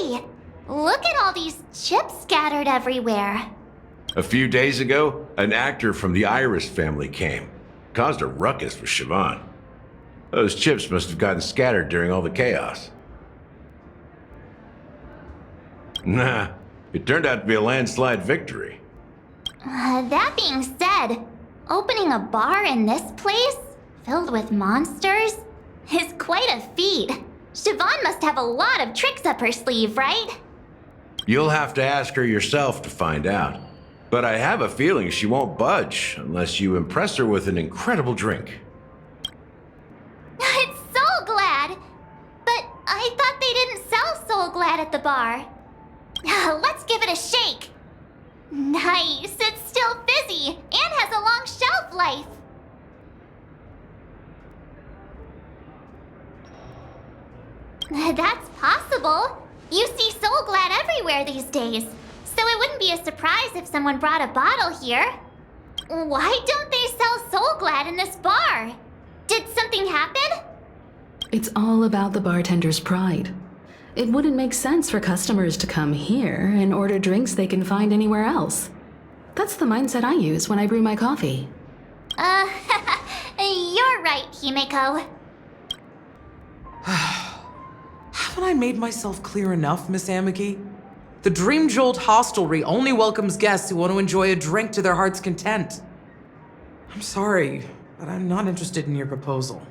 Hey, look at all these chips scattered everywhere. A few days ago, an actor from the Iris family came. Caused a ruckus with Siobhan. Those chips must have gotten scattered during all the chaos. Nah, it turned out to be a landslide victory. That being said, opening a bar in this place, filled with monsters, is quite a feat. Siobhan must have a lot of tricks up her sleeve, right? You'll have to ask her yourself to find out. But I have a feeling she won't budge unless you impress her with an incredible drink. It's Soul Glad! But I thought they didn't sell Soul Glad at the bar. Let's give it a shake. Nice, it's still fizzy and has a long shelf life. That's possible. You see Soul Glad everywhere these days, so it wouldn't be a surprise if someone brought a bottle here. Why don't they sell Soul Glad in this bar? Did something happen? It's all about the bartender's pride. It wouldn't make sense for customers to come here and order drinks they can find anywhere else. That's the mindset I use when I brew my coffee. You're right, Himeko. Haven't I made myself clear enough, Miss Amiki? The Dream Jolt Hostelry only welcomes guests who want to enjoy a drink to their heart's content. I'm sorry, but I'm not interested in your proposal.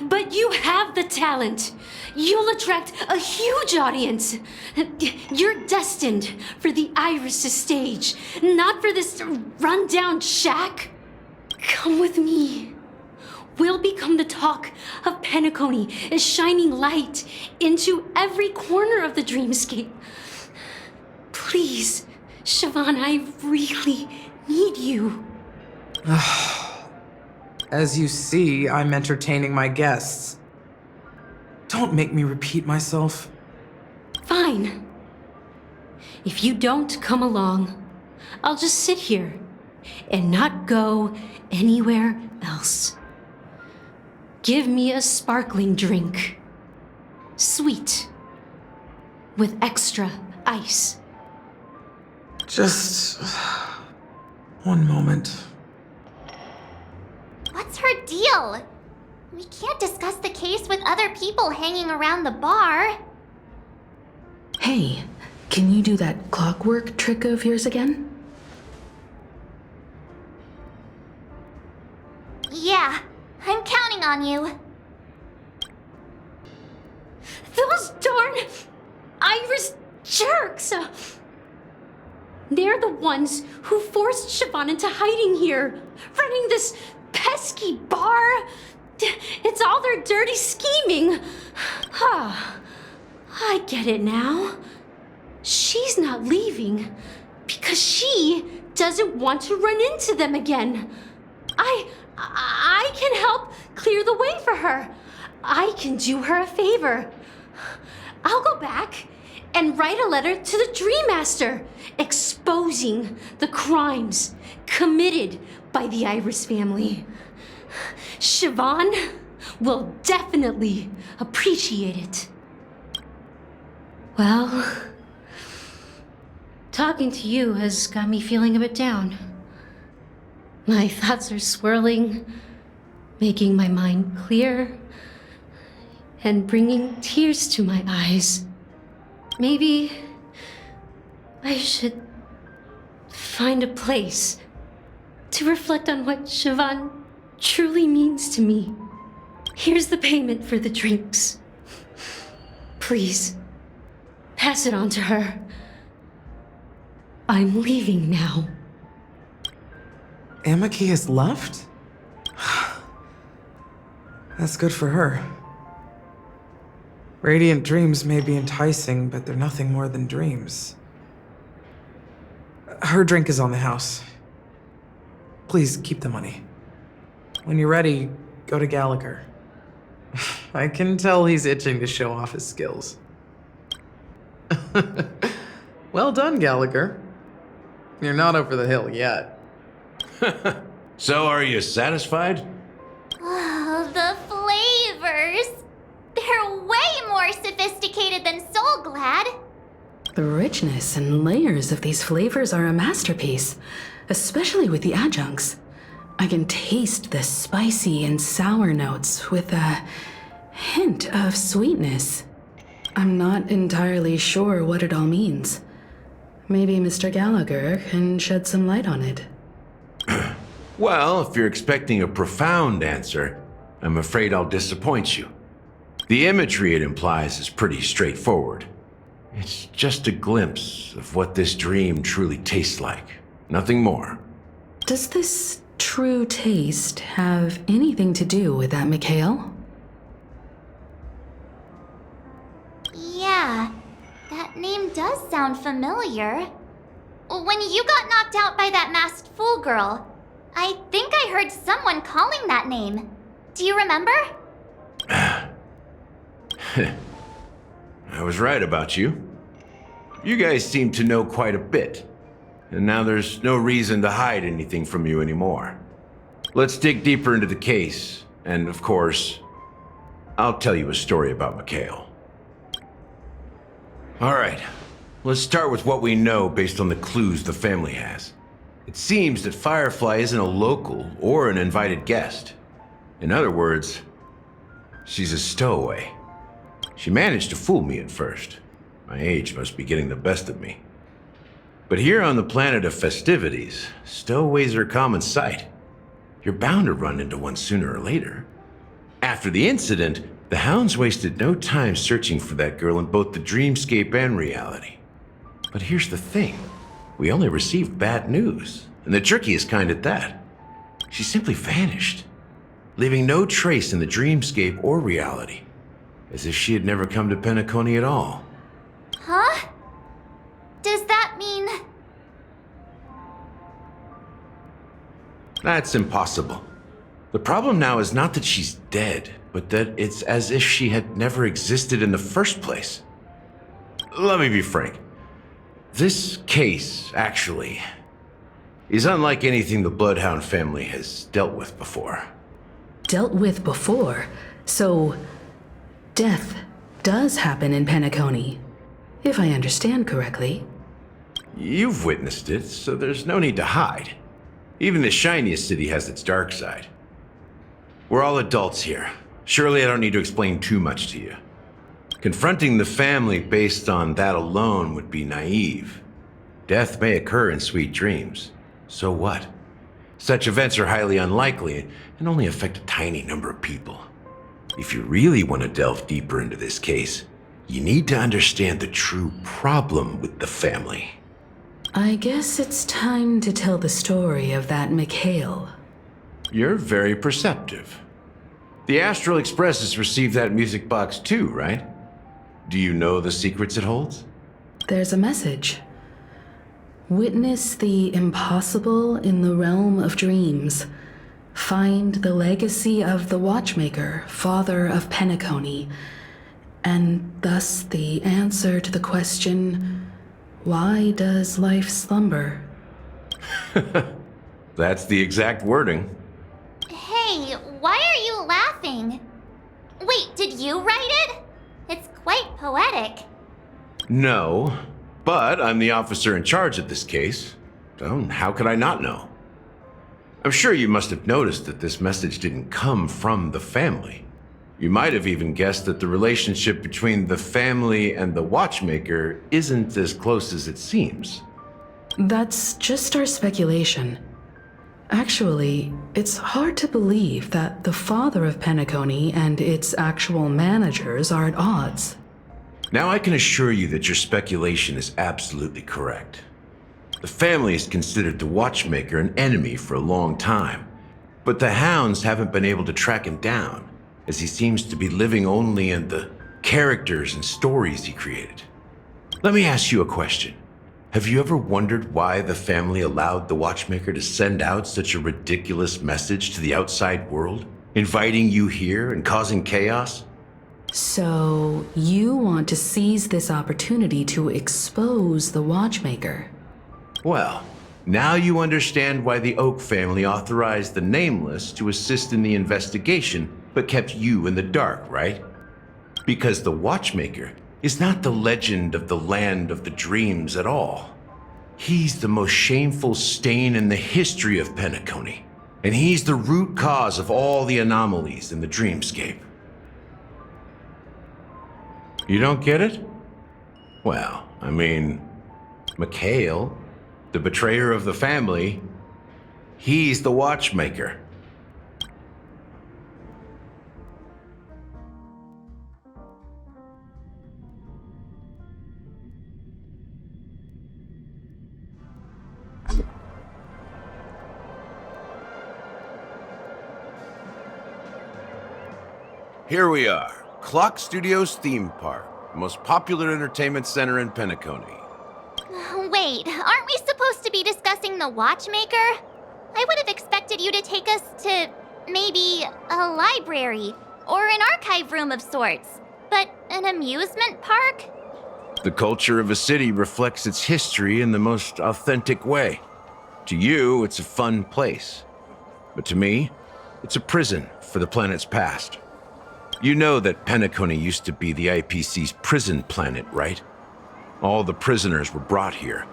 But you have the talent. You'll attract a huge audience. You're destined for the Iris' stage, not for this rundown shack. Come with me. We'll become the talk of Penacony, a shining light into every corner of the dreamscape. Please, Siobhan, I really need you. As you see, I'm entertaining my guests. Don't make me repeat myself. Fine. If you don't come along, I'll just sit here and not go anywhere else. Give me a sparkling drink. Sweet. With extra ice. Just one moment. What's her deal? We can't discuss the case with other people hanging around the bar. Hey, can you do that clockwork trick of yours again? Yeah, I'm counting on you. Those darn Iris jerks! They're the ones who forced Siobhan into hiding here, running this pesky bar. It's all their dirty scheming. I get it now. She's not leaving because she doesn't want to run into them again. I can help clear the way for her. I can do her a favor. I'll go back and write a letter to the Dream Master exposing the crimes committed by the Iris family. Siobhan will definitely appreciate it. Well, talking to you has got me feeling a bit down. My thoughts are swirling, making my mind clear, and bringing tears to my eyes. Maybe I should find a place to reflect on what Siobhan truly means to me. Here's the payment for the drinks. Please, pass it on to her. I'm leaving now. Amiki has left? That's good for her. Radiant dreams may be enticing, but they're nothing more than dreams. Her drink is on the house. Please keep the money. When you're ready, go to Gallagher. I can tell he's itching to show off his skills. Well done, Gallagher. You're not over the hill yet. So are you satisfied? Oh, the flavors. They're way more sophisticated than Soul Glad. The richness and layers of these flavors are a masterpiece, especially with the adjuncts. I can taste the spicy and sour notes with a hint of sweetness. I'm not entirely sure what it all means. Maybe Mr. Gallagher can shed some light on it. Well, if you're expecting a profound answer, I'm afraid I'll disappoint you. The imagery it implies is pretty straightforward. It's just a glimpse of what this dream truly tastes like. Nothing more. Does this true taste have anything to do with that Mikhail? Yeah, that name does sound familiar. When you got knocked out by that masked fool girl, I think I heard someone calling that name. Do you remember? I was right about you. You guys seem to know quite a bit, and now there's no reason to hide anything from you anymore. Let's dig deeper into the case, and of course, I'll tell you a story about Mikhail. Alright, let's start with what we know based on the clues the family has. It seems that Firefly isn't a local or an invited guest. In other words, she's a stowaway. She managed to fool me at first. My age must be getting the best of me. But here on the planet of festivities, stowaways are a common sight. You're bound to run into one sooner or later. After the incident, the hounds wasted no time searching for that girl in both the dreamscape and reality. But here's the thing. We only received bad news, and the trickiest kind at that. She simply vanished, leaving no trace in the dreamscape or reality, as if she had never come to Penacony at all. Huh? Does that mean... That's impossible. The problem now is not that she's dead, but that it's as if she had never existed in the first place. Let me be frank. This case, actually, is unlike anything the Bloodhound family has dealt with before. Dealt with before? So, death does happen in Penacony, if I understand correctly. You've witnessed it, so there's no need to hide. Even the shiniest city has its dark side. We're all adults here. Surely I don't need to explain too much to you. Confronting the family based on that alone would be naive. Death may occur in sweet dreams. So what? Such events are highly unlikely and only affect a tiny number of people. If you really want to delve deeper into this case, you need to understand the true problem with the family. I guess it's time to tell the story of that Mikhail. You're very perceptive. The Astral Express has received that music box too, right? Do you know the secrets it holds? There's a message. Witness the impossible in the realm of dreams. Find the legacy of the Watchmaker, father of Penacony, and thus the answer to the question, why does life slumber? That's the exact wording. Hey, why are you laughing? Wait, did you write it? It's quite poetic. No, but I'm the officer in charge of this case. So how could I not know? I'm sure you must have noticed that this message didn't come from the family. You might have even guessed that the relationship between the family and the Watchmaker isn't as close as it seems. That's just our speculation. Actually, it's hard to believe that the father of Penacony and its actual managers are at odds. Now I can assure you that your speculation is absolutely correct. The family has considered the Watchmaker an enemy for a long time, but the hounds haven't been able to track him down, as he seems to be living only in the characters and stories he created. Let me ask you a question. Have you ever wondered why the family allowed the Watchmaker to send out such a ridiculous message to the outside world, inviting you here and causing chaos? So, you want to seize this opportunity to expose the Watchmaker? Well, now you understand why the Oak family authorized the Nameless to assist in the investigation, but kept you in the dark, right? Because the Watchmaker is not the legend of the land of the dreams at all. He's the most shameful stain in the history of Penacony, and he's the root cause of all the anomalies in the dreamscape. You don't get it? Well, I mean, Mikhail, the betrayer of the family, he's the watchmaker. Here we are, Clock Studios theme park, the most popular entertainment center in Penacony. Wait, aren't we supposed to be discussing the watchmaker? I would have expected you to take us to maybe a library or an archive room of sorts. But an amusement park? The culture of a city reflects its history in the most authentic way. To you, it's a fun place. But to me, it's a prison for the planet's past. You know that Penacony used to be the IPC's prison planet, right? All the prisoners were brought here,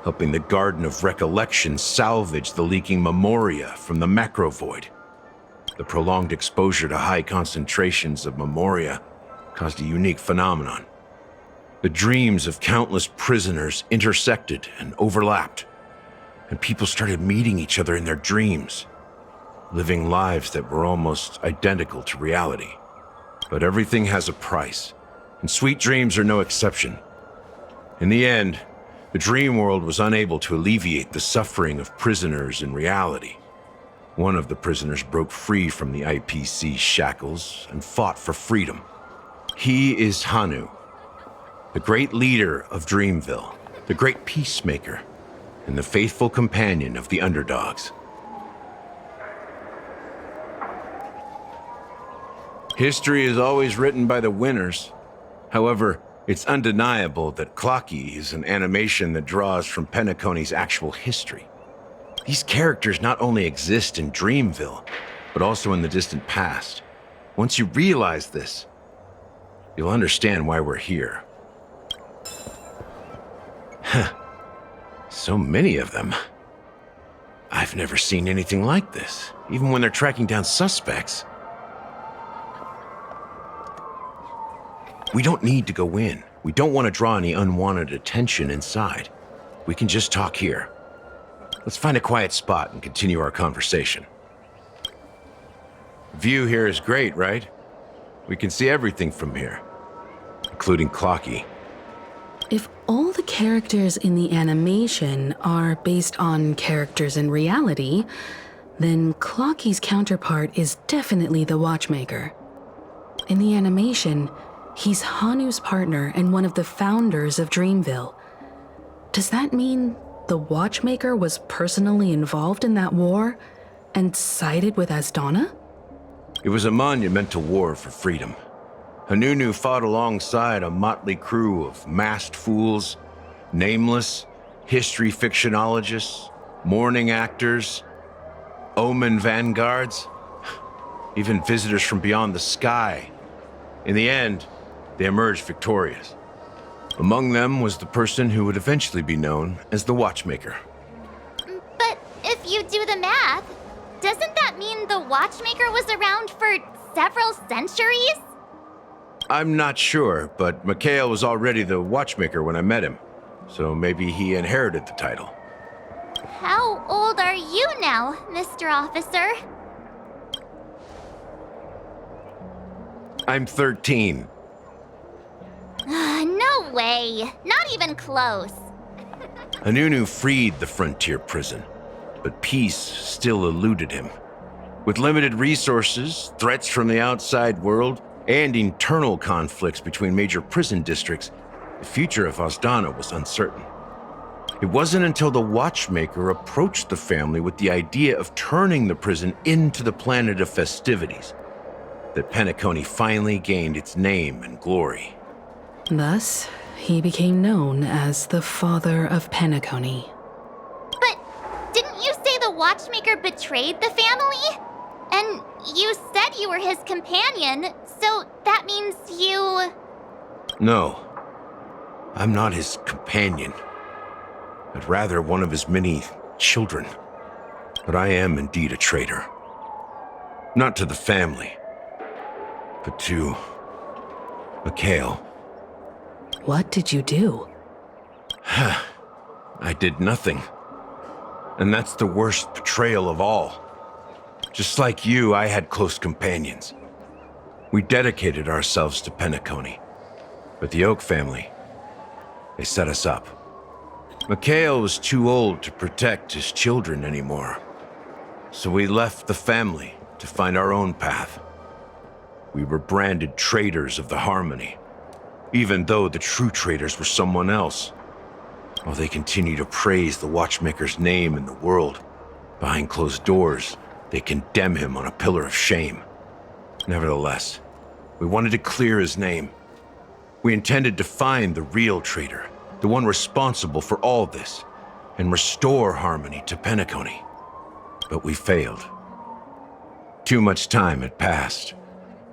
helping the Garden of Recollection salvage the leaking memoria from the macro void. The prolonged exposure to high concentrations of memoria caused a unique phenomenon. The dreams of countless prisoners intersected and overlapped, and people started meeting each other in their dreams, living lives that were almost identical to reality. But everything has a price, and sweet dreams are no exception. In the end, the dream world was unable to alleviate the suffering of prisoners in reality. One of the prisoners broke free from the IPC shackles and fought for freedom. He is Hanu, the great leader of Dreamville, the great peacemaker, and the faithful companion of the underdogs. History is always written by the winners. However, it's undeniable that Clocky is an animation that draws from Penacony's actual history. These characters not only exist in Dreamville, but also in the distant past. Once you realize this, you'll understand why we're here. Huh. So many of them. I've never seen anything like this, even when they're tracking down suspects. We don't need to go in. We don't want to draw any unwanted attention inside. We can just talk here. Let's find a quiet spot and continue our conversation. View here is great, right? We can see everything from here, including Clocky. If all the characters in the animation are based on characters in reality, then Clocky's counterpart is definitely the Watchmaker. In the animation, he's Hanu's partner and one of the founders of Dreamville. Does that mean the Watchmaker was personally involved in that war and sided with Asdana? It was a monumental war for freedom. Hanunu fought alongside a motley crew of masked fools, nameless, history fictionologists, mourning actors, omen vanguards, even visitors from beyond the sky. In the end, they emerged victorious. Among them was the person who would eventually be known as the Watchmaker. But if you do the math, doesn't that mean the Watchmaker was around for several centuries? I'm not sure, but Mikhail was already the Watchmaker when I met him, so maybe he inherited the title. How old are you now, Mr. Officer? I'm 13. No way. Not even close. Hanunu freed the frontier prison, but peace still eluded him. With limited resources, threats from the outside world, and internal conflicts between major prison districts, the future of Asdana was uncertain. It wasn't until the Watchmaker approached the family with the idea of turning the prison into the planet of festivities that Penacony finally gained its name and glory. Thus, he became known as the Father of Penacony. But didn't you say the Watchmaker betrayed the family? And you said you were his companion, so that means you... No, I'm not his companion, but rather one of his many children. But I am indeed a traitor. Not to the family, but to Mikhail. What did you do? I did nothing. And that's the worst betrayal of all. Just like you, I had close companions. We dedicated ourselves to Penacony. But the Oak family, they set us up. Mikhail was too old to protect his children anymore. So we left the family to find our own path. We were branded traitors of the Harmony, even though the true traitors were someone else. While they continue to praise the Watchmaker's name in the world, behind closed doors, they condemn him on a pillar of shame. Nevertheless, we wanted to clear his name. We intended to find the real traitor, the one responsible for all this, and restore Harmony to Penacony. But we failed. Too much time had passed,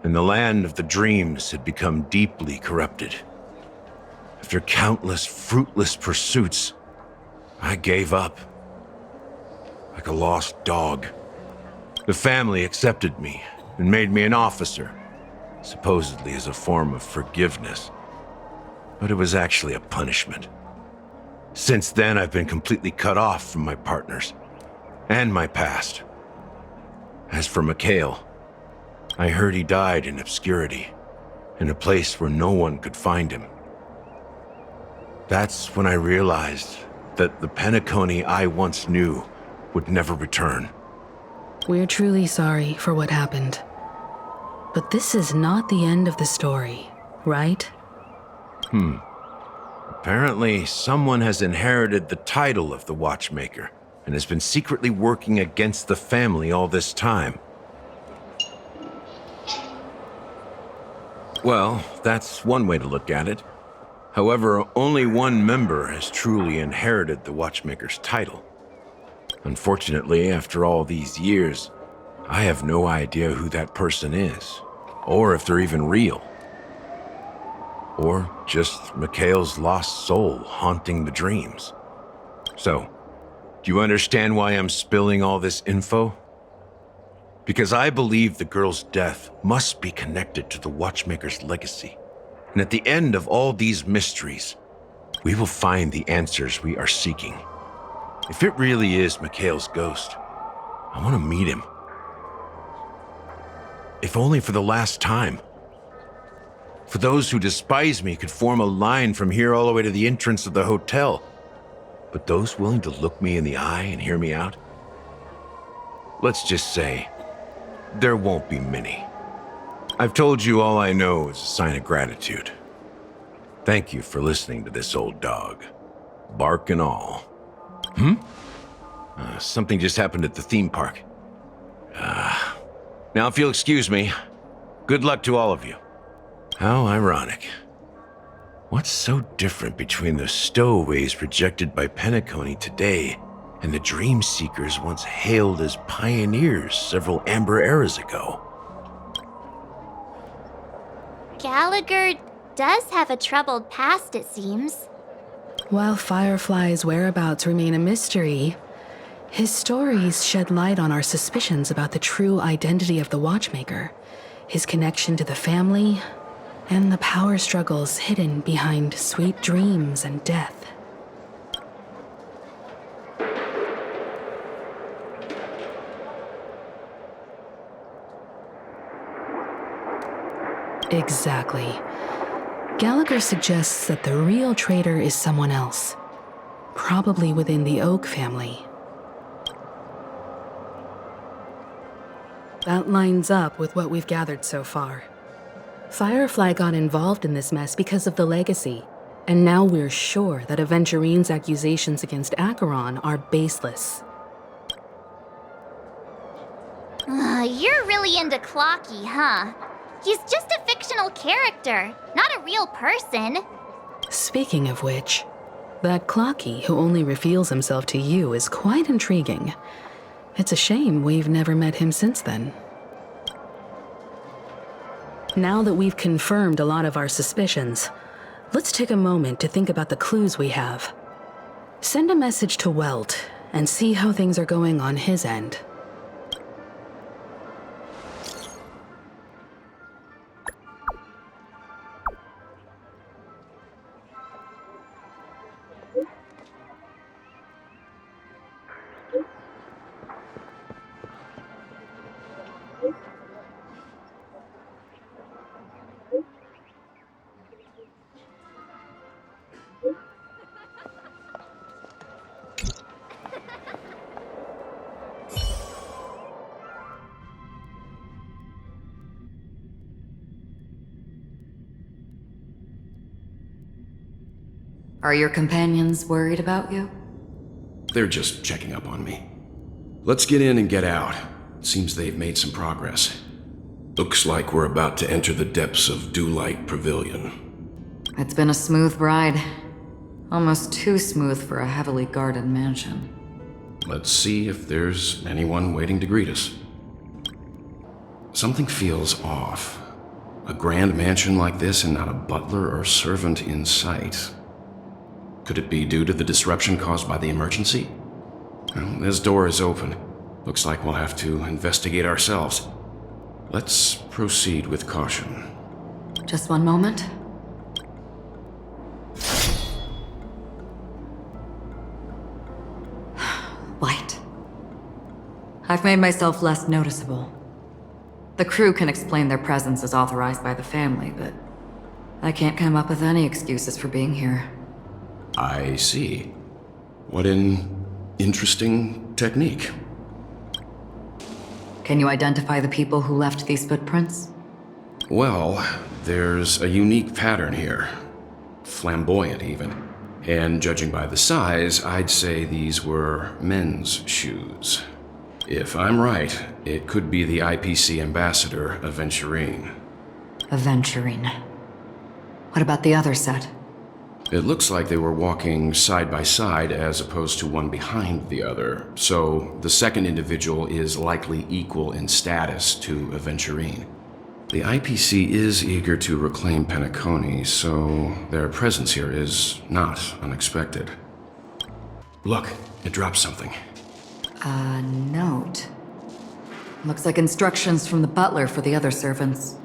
and the land of the dreams had become deeply corrupted. After countless fruitless pursuits, I gave up. Like a lost dog. The family accepted me and made me an officer, supposedly as a form of forgiveness. But it was actually a punishment. Since then, I've been completely cut off from my partners and my past. As for Mikhail, I heard he died in obscurity, in a place where no one could find him. That's when I realized that the Penacony I once knew would never return. We're truly sorry for what happened. But this is not the end of the story, right? Apparently, someone has inherited the title of the Watchmaker and has been secretly working against the family all this time. Well, that's one way to look at it. However, only one member has truly inherited the Watchmaker's title. Unfortunately, after all these years, I have no idea who that person is, or if they're even real. Or just Mikhail's lost soul haunting the dreams. So, do you understand why I'm spilling all this info? Because I believe the girl's death must be connected to the Watchmaker's legacy. And at the end of all these mysteries, we will find the answers we are seeking. If it really is Mikhail's ghost, I want to meet him. If only for the last time. For those who despise me could form a line from here all the way to the entrance of the hotel. But those willing to look me in the eye and hear me out? Let's just say, there won't be many. I've told you all I know is a sign of gratitude. Thank you for listening to this old dog. Bark and all. Something just happened at the theme park. Now if you'll excuse me, good luck to all of you. How ironic. What's so different between the stowaways rejected by Penacony today and the dream seekers once hailed as pioneers several amber eras ago? Gallagher does have a troubled past, it seems. While Firefly's whereabouts remain a mystery, his stories shed light on our suspicions about the true identity of the Watchmaker, his connection to the family, and the power struggles hidden behind sweet dreams and death. Exactly. Gallagher suggests that the real traitor is someone else, probably within the Oak family. That lines up with what we've gathered so far. Firefly got involved in this mess because of the legacy, and now we're sure that Aventurine's accusations against Acheron are baseless. You're really into Clocky, huh? He's just a fictional character, not a real person. Speaking of which, that Clocky who only reveals himself to you is quite intriguing. It's a shame we've never met him since then. Now that we've confirmed a lot of our suspicions, Let's take a moment to think about the clues we have. Send a message to Welt and see how things are going on his end. Are your companions worried about you? They're just checking up on me. Let's get in and get out. Seems they've made some progress. Looks like we're about to enter the depths of Dewlight Pavilion. It's been a smooth ride. Almost too smooth for a heavily guarded mansion. Let's see if there's anyone waiting to greet us. Something feels off. A grand mansion like this and not a butler or servant in sight. Could it be due to the disruption caused by the emergency? Well, this door is open. Looks like we'll have to investigate ourselves. Let's proceed with caution. Just one moment. White. I've made myself less noticeable. The crew can explain their presence as authorized by the family, but I can't come up with any excuses for being here. I see. What an interesting technique. Can you identify the people who left these footprints? Well, there's a unique pattern here. Flamboyant, even. And judging by the size, I'd say these were men's shoes. If I'm right, it could be the IPC ambassador, AVENTURINE. AVENTURINE. What about the other set? It looks like they were walking side by side as opposed to one behind the other, so the second individual is likely equal in status to AVENTURINE. The IPC is eager to reclaim Penacony, so their presence here is not unexpected. Look, it dropped something. A note. Looks like instructions from the butler for the other servants.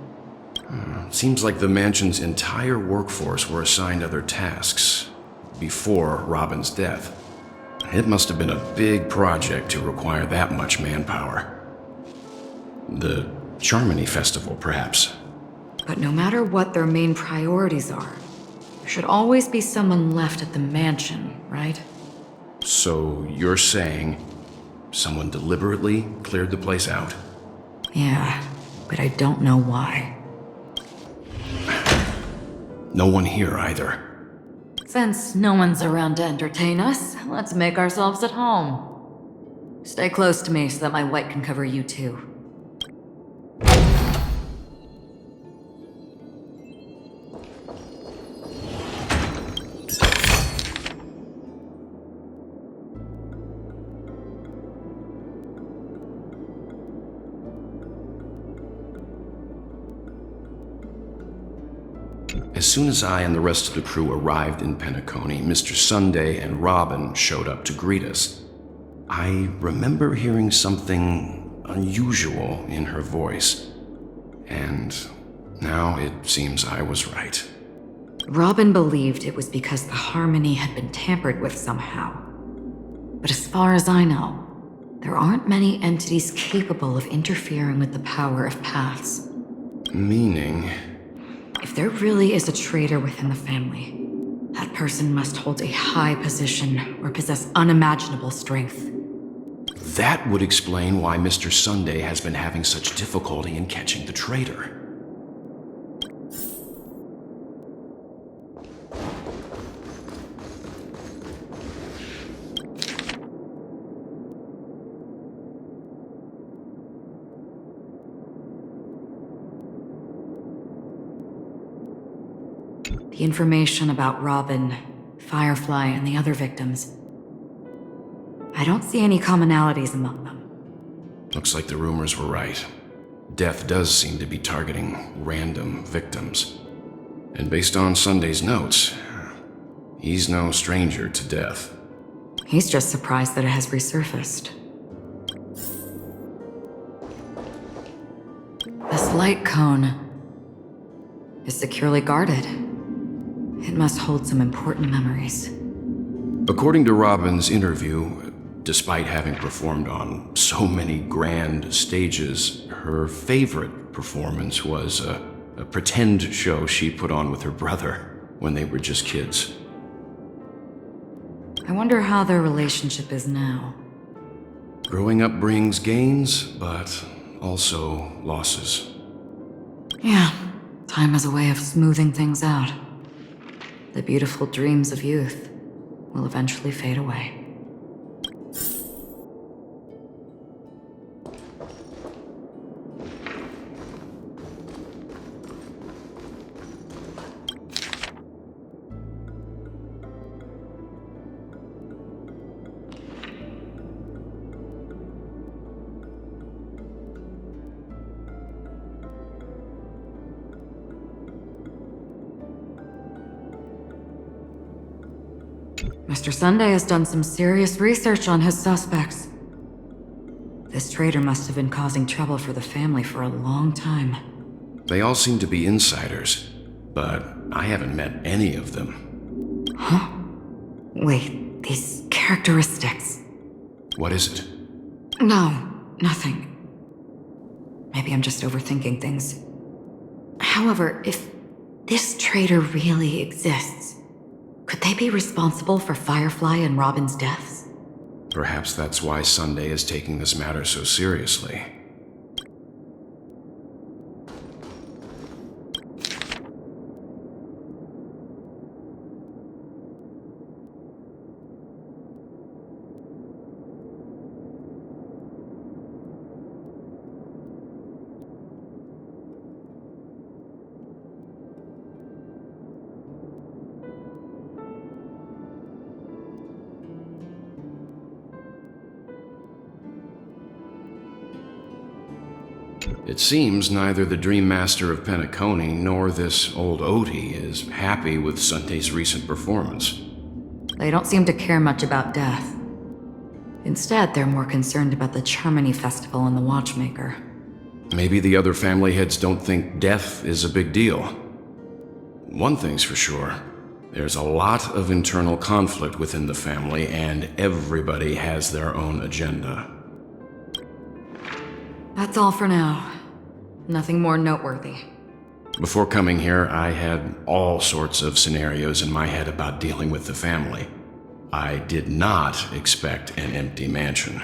Seems like the mansion's entire workforce were assigned other tasks before Robin's death. It must have been a big project to require that much manpower. The Charmony Festival, perhaps. But no matter what their main priorities are, there should always be someone left at the mansion, right? So you're saying someone deliberately cleared the place out? Yeah, but I don't know why. No one here either. Since no one's around to entertain us, let's make ourselves at home. Stay close to me so that my white can cover you too. As soon as I and the rest of the crew arrived in Penacony, Mr. Sunday and Robin showed up to greet us. I remember hearing something unusual in her voice, and now it seems I was right. Robin believed it was because the harmony had been tampered with somehow. But as far as I know, there aren't many entities capable of interfering with the power of paths. Meaning? If there really is a traitor within the family, that person must hold a high position or possess unimaginable strength. That would explain why Mr. Sunday has been having such difficulty in catching the traitor. The information about Robin, Firefly, and the other victims. I don't see any commonalities among them. Looks like the rumors were right. Death does seem to be targeting random victims. And based on Sunday's notes, he's no stranger to death. He's just surprised that it has resurfaced. This light cone is securely guarded. It must hold some important memories. According to Robin's interview, despite having performed on so many grand stages, her favorite performance was a pretend show she put on with her brother when they were just kids. I wonder how their relationship is now. Growing up brings gains, but also losses. Yeah, time has a way of smoothing things out. The beautiful dreams of youth will eventually fade away. Mr. Sunday has done some serious research on his suspects. This traitor must have been causing trouble for the family for a long time. They all seem to be insiders, but I haven't met any of them. Huh? Wait, these characteristics. What is it? No, nothing. Maybe I'm just overthinking things. However, if this traitor really exists, could they be responsible for Firefly and Robin's deaths? Perhaps that's why Sunday is taking this matter so seriously. It seems neither the Dream Master of Penacony nor this old Odie is happy with Sunday's recent performance. They don't seem to care much about death. Instead, they're more concerned about the Charmony Festival and the Watchmaker. Maybe the other family heads don't think death is a big deal. One thing's for sure. There's a lot of internal conflict within the family, and everybody has their own agenda. That's all for now. Nothing more noteworthy. Before coming here, I had all sorts of scenarios in my head about dealing with the family. I did not expect an empty mansion.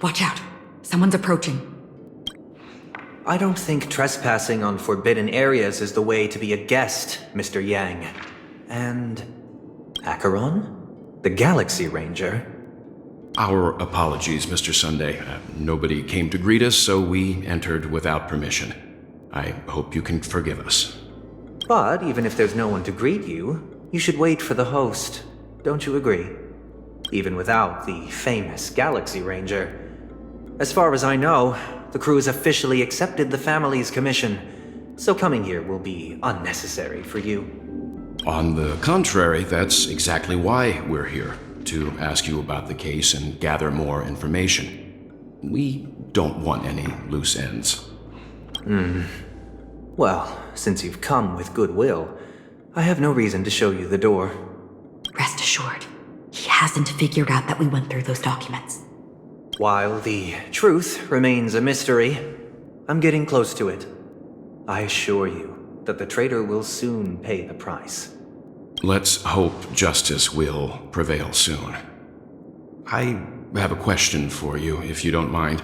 Watch out! Someone's approaching. I don't think trespassing on forbidden areas is the way to be a guest, Mr. Yang. And Acheron? The Galaxy Ranger? Our apologies, Mr. Sunday. Nobody came to greet us, so we entered without permission. I hope you can forgive us. But even if there's no one to greet you, you should wait for the host. Don't you agree? Even without the famous Galaxy Ranger. As far as I know, the crew has officially accepted the family's commission, so coming here will be unnecessary for you. On the contrary, that's exactly why we're here. To ask you about the case and gather more information. We don't want any loose ends. Well, since you've come with goodwill, I have no reason to show you the door. Rest assured, he hasn't figured out that we went through those documents. While the truth remains a mystery, I'm getting close to it. I assure you that the traitor will soon pay the price. Let's hope justice will prevail soon. I have a question for you, if you don't mind.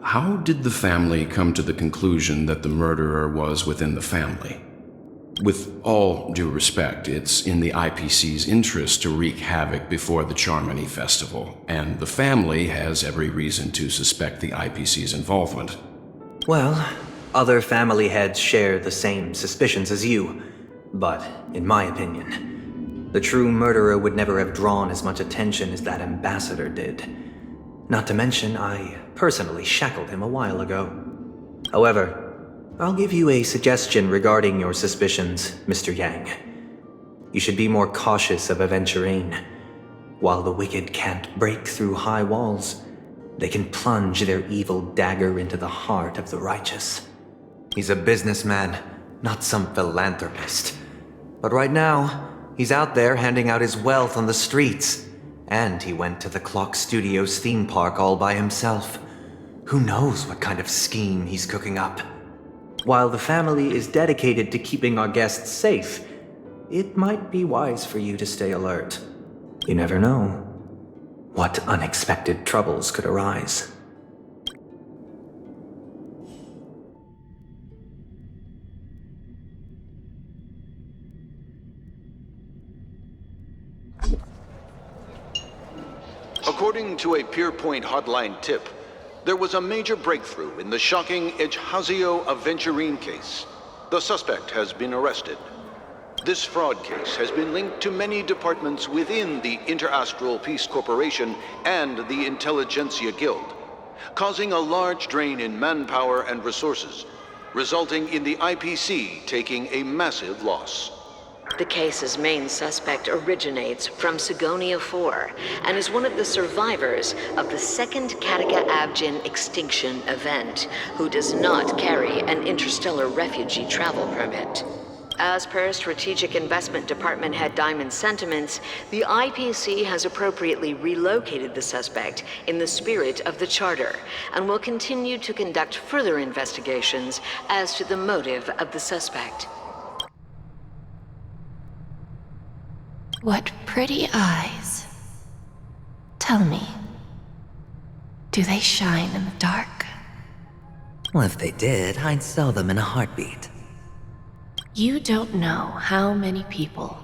How did the family come to the conclusion that the murderer was within the family? With all due respect, it's in the IPC's interest to wreak havoc before the Charmony Festival, and the family has every reason to suspect the IPC's involvement. Well, other family heads share the same suspicions as you. But, in my opinion, the true murderer would never have drawn as much attention as that ambassador did. Not to mention, I personally shackled him a while ago. However, I'll give you a suggestion regarding your suspicions, Mr. Yang. You should be more cautious of Aventurine. While the wicked can't break through high walls, they can plunge their evil dagger into the heart of the righteous. He's a businessman, not some philanthropist. But right now, he's out there handing out his wealth on the streets. And he went to the Clock Studios theme park all by himself. Who knows what kind of scheme he's cooking up? While the family is dedicated to keeping our guests safe, it might be wise for you to stay alert. You never know what unexpected troubles could arise. According to a Pierpoint hotline tip, there was a major breakthrough in the shocking Ejhazio Aventurine case. The suspect has been arrested. This fraud case has been linked to many departments within the Interastral Peace Corporation and the Intelligentsia Guild, causing a large drain in manpower and resources, resulting in the IPC taking a massive loss. The case's main suspect originates from Sigonia 4 and is one of the survivors of the second Kataka Abjin extinction event, who does not carry an interstellar refugee travel permit. As per Strategic Investment Department Head Diamond's sentiments, the IPC has appropriately relocated the suspect in the spirit of the Charter and will continue to conduct further investigations as to the motive of the suspect. What pretty eyes. Tell me, do they shine in the dark? Well, if they did, I'd sell them in a heartbeat. You don't know how many people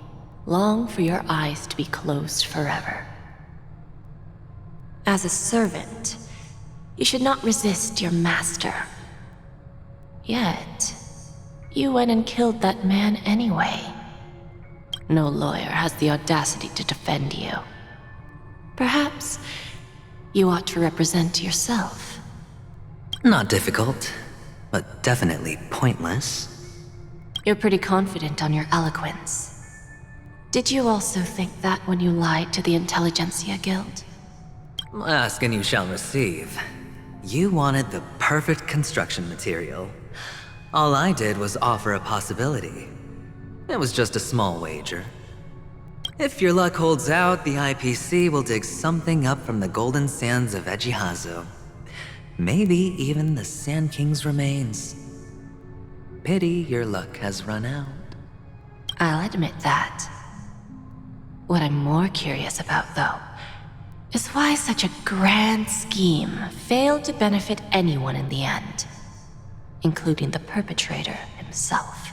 long for your eyes to be closed forever. As a servant, you should not resist your master. Yet, you went and killed that man anyway. No lawyer has the audacity to defend you. Perhaps you ought to represent yourself. Not difficult, but definitely pointless. You're pretty confident on your eloquence. Did you also think that when you lied to the Intelligentsia Guild? Ask and you shall receive. You wanted the perfect construction material. All I did was offer a possibility. It was just a small wager. If your luck holds out, the IPC will dig something up from the golden sands of Ejhazio. Maybe even the Sand King's remains. Pity your luck has run out. I'll admit that. What I'm more curious about, though, is why such a grand scheme failed to benefit anyone in the end, including the perpetrator himself.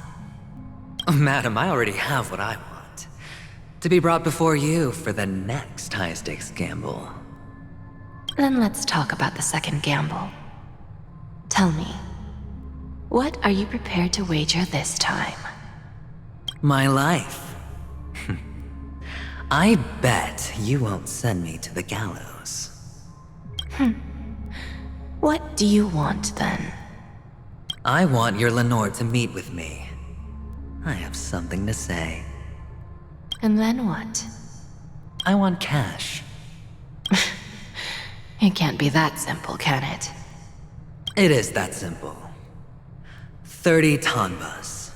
Madam, I already have what I want. To be brought before you for the next high-stakes gamble. Then let's talk about the second gamble. Tell me, what are you prepared to wager this time? My life. I bet you won't send me to the gallows. What do you want, then? I want your Lenore to meet with me. I have something to say. And then what? I want cash. It can't be that simple, can it? It is that simple. 30 tanbas.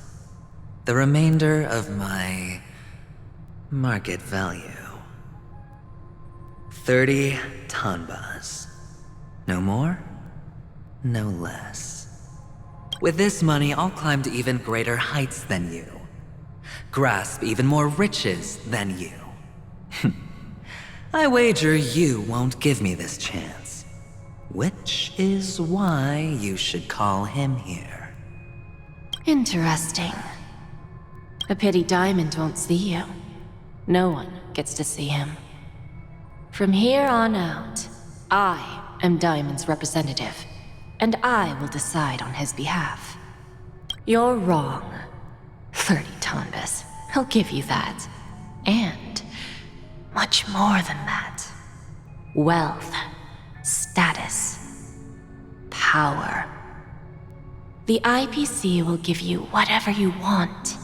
The remainder of my market value. 30 tanbas. No more, no less. With this money, I'll climb to even greater heights than you. Grasp even more riches than you. I wager you won't give me this chance. Which is why you should call him here. Interesting. A pity Diamond won't see you. No one gets to see him. From here on out, I am Diamond's representative, and I will decide on his behalf. You're wrong. 30 tanbas. He'll give you that. And much more than that. Wealth, status, power. The IPC will give you whatever you want,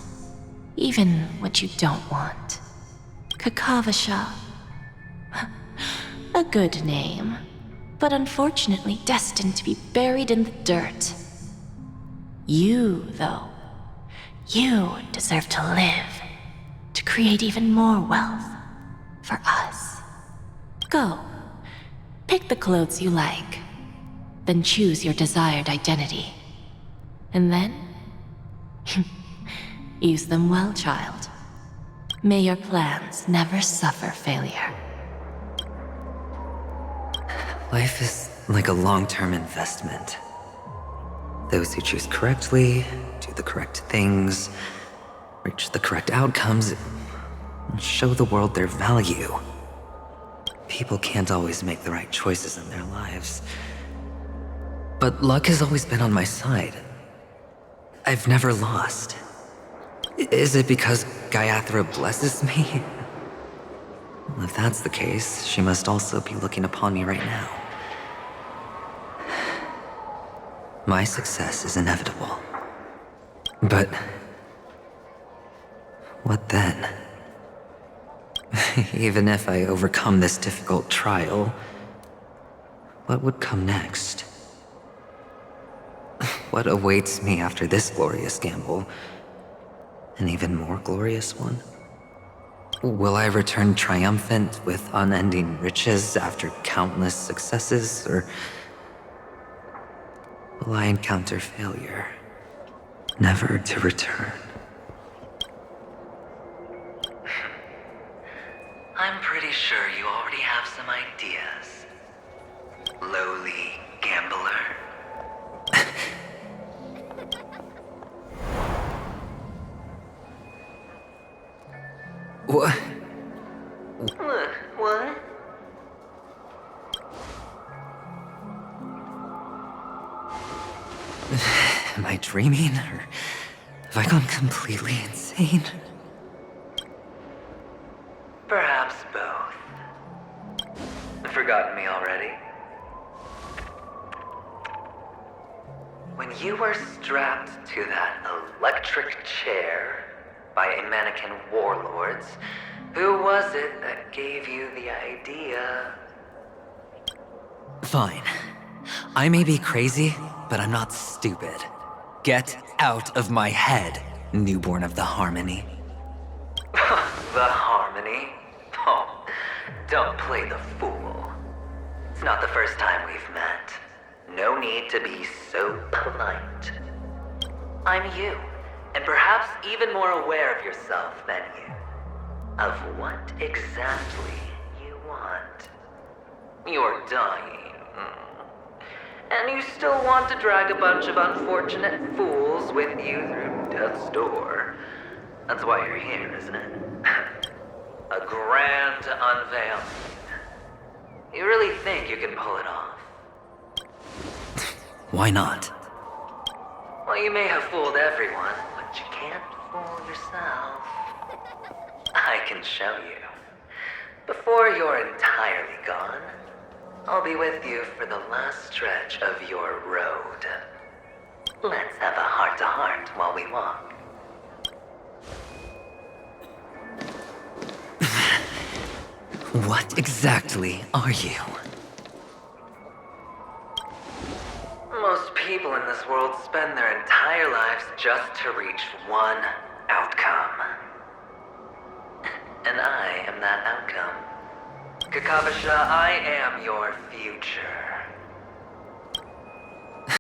even what you don't want. Kakavasha. A good name, but unfortunately destined to be buried in the dirt. You, though, you deserve to live, to create even more wealth for us. Go, pick the clothes you like, then choose your desired identity. And then, use them well, child. May your plans never suffer failure. Life is like a long-term investment. Those who choose correctly, do the correct things, reach the correct outcomes, and show the world their value. People can't always make the right choices in their lives. But luck has always been on my side. I've never lost. Is it because Gayatri blesses me? Well, if that's the case, she must also be looking upon me right now. My success is inevitable. But what then? Even if I overcome this difficult trial, what would come next? What awaits me after this glorious gamble? An even more glorious one? Will I return triumphant with unending riches after countless successes, or will I encounter failure, never to return? I'm pretty sure you already have some ideas, lowly gambler. What? What? Am I dreaming, or have I gone completely insane? Perhaps both. Forgotten me already? When you were strapped to that electric chair by a mannequin warlords, who was it that gave you the idea? Fine. I may be crazy, but I'm not stupid. Get out of my head, newborn of the Harmony. The Harmony? Oh, don't play the fool. It's not the first time we've met. No need to be so polite. I'm you, and perhaps even more aware of yourself than you. Of what exactly you want. You're dying. And you still want to drag a bunch of unfortunate fools with you through death's door. That's why you're here, isn't it? A grand unveiling. You really think you can pull it off? Why not? Well, you may have fooled everyone, but you can't fool yourself. I can show you. Before you're entirely gone, I'll be with you for the last stretch of your road. Let's have a heart-to-heart while we walk. What exactly are you? Most people in this world spend their entire lives just to reach one outcome. And I am that outcome. Kakavasha, I am your future.